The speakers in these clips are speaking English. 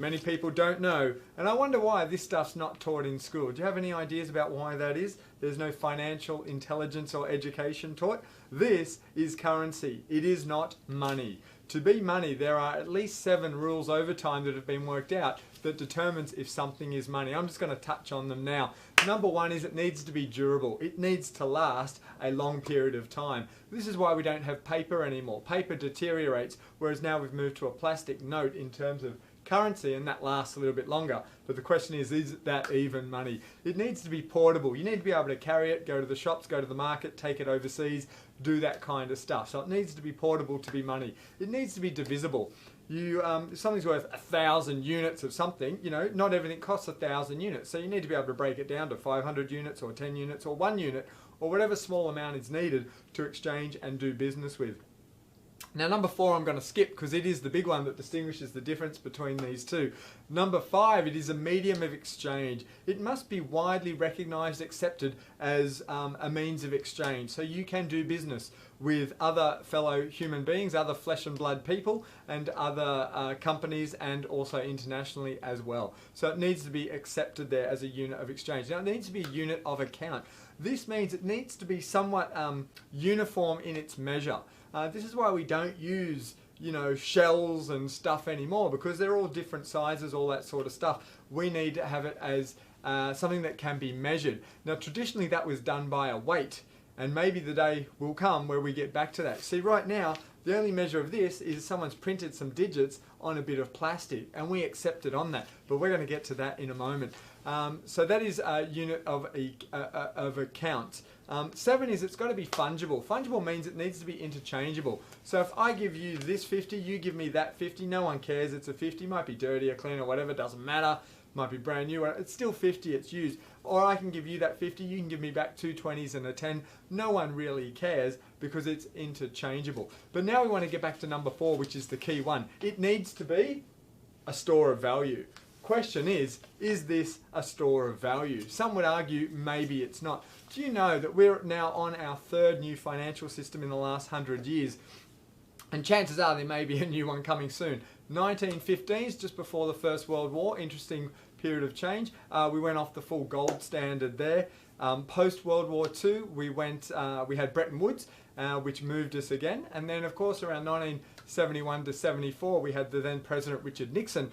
Many people don't know, and I wonder why this stuff's not taught in school. Do you have any ideas about why that is? There's no financial intelligence or education taught. This is currency. It is not money. To be money, there are at least 7 rules over time that have been worked out that determines if something is money. I'm just going to touch on them now. Number 1 is it needs to be durable. It needs to last a long period of time. This is why we don't have paper anymore. Paper deteriorates, whereas now we've moved to a plastic note in terms of currency, and that lasts a little bit longer. But the question is that even money? It needs to be portable. You need to be able to carry it, go to the shops, go to the market, take it overseas, do that kind of stuff. So it needs to be portable to be money. It needs to be divisible. If something's worth 1,000 units of something, not everything costs 1,000 units. So you need to be able to break it down to 500 units or 10 units or 1 unit or whatever small amount is needed to exchange and do business with. Now, number 4 I'm going to skip because it is the big one that distinguishes the difference between these two. Number 5, it is a medium of exchange. It must be widely recognised, accepted as a means of exchange. So you can do business with other fellow human beings, other flesh and blood people, and other companies, and also internationally as well. So it needs to be accepted there as a unit of exchange. Now, it needs to be a unit of account. This means it needs to be somewhat uniform in its measure. This is why we don't use, shells and stuff anymore, because they're all different sizes, all that sort of stuff. We need to have it as something that can be measured. Now, traditionally that was done by a weight, and maybe the day will come where we get back to that. See, right now, the only measure of this is someone's printed some digits on a bit of plastic, and we accept it on that. But we're going to get to that in a moment. So that is a unit of account. 7 is it's got to be fungible. Fungible means it needs to be interchangeable. So if I give you this 50, you give me that 50, no one cares. It's a 50, might be dirty or clean or whatever, doesn't matter. Might be brand new, it's still 50, it's used. Or I can give you that 50, you can give me back 2 20s and a 10. No one really cares because it's interchangeable. But now we want to get back to number 4, which is the key one. It needs to be a store of value. Question is this a store of value? Some would argue maybe it's not. Do you know that we're now on our 3rd new financial system in the last 100 years? And chances are there may be a new one coming soon. 1915s, just before the First World War, interesting period of change. We went off the full gold standard there. Post World War II, we had Bretton Woods, which moved us again. And then, of course, around 1971 to 74, we had the then President Richard Nixon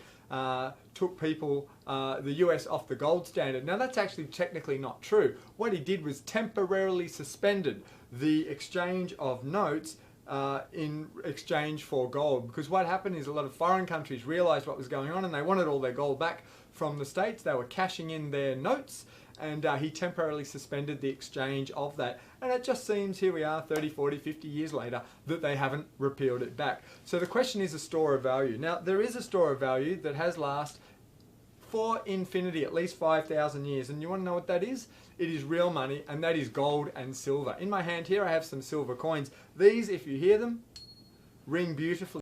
took the US off the gold standard. Now, that's actually technically not true. What he did was temporarily suspended the exchange of notes in exchange for gold, because what happened is a lot of foreign countries realized what was going on and they wanted all their gold back from the States. They were cashing in their notes, and he temporarily suspended the exchange of that. And it just seems, here we are 30, 40, 50 years later, that they haven't repealed it back. So the question is a store of value. Now, there is a store of value that has lasted for infinity, at least 5,000 years. And you want to know what that is? It is real money, and that is gold and silver. In my hand here, I have some silver coins. These, if you hear them, ring beautifully.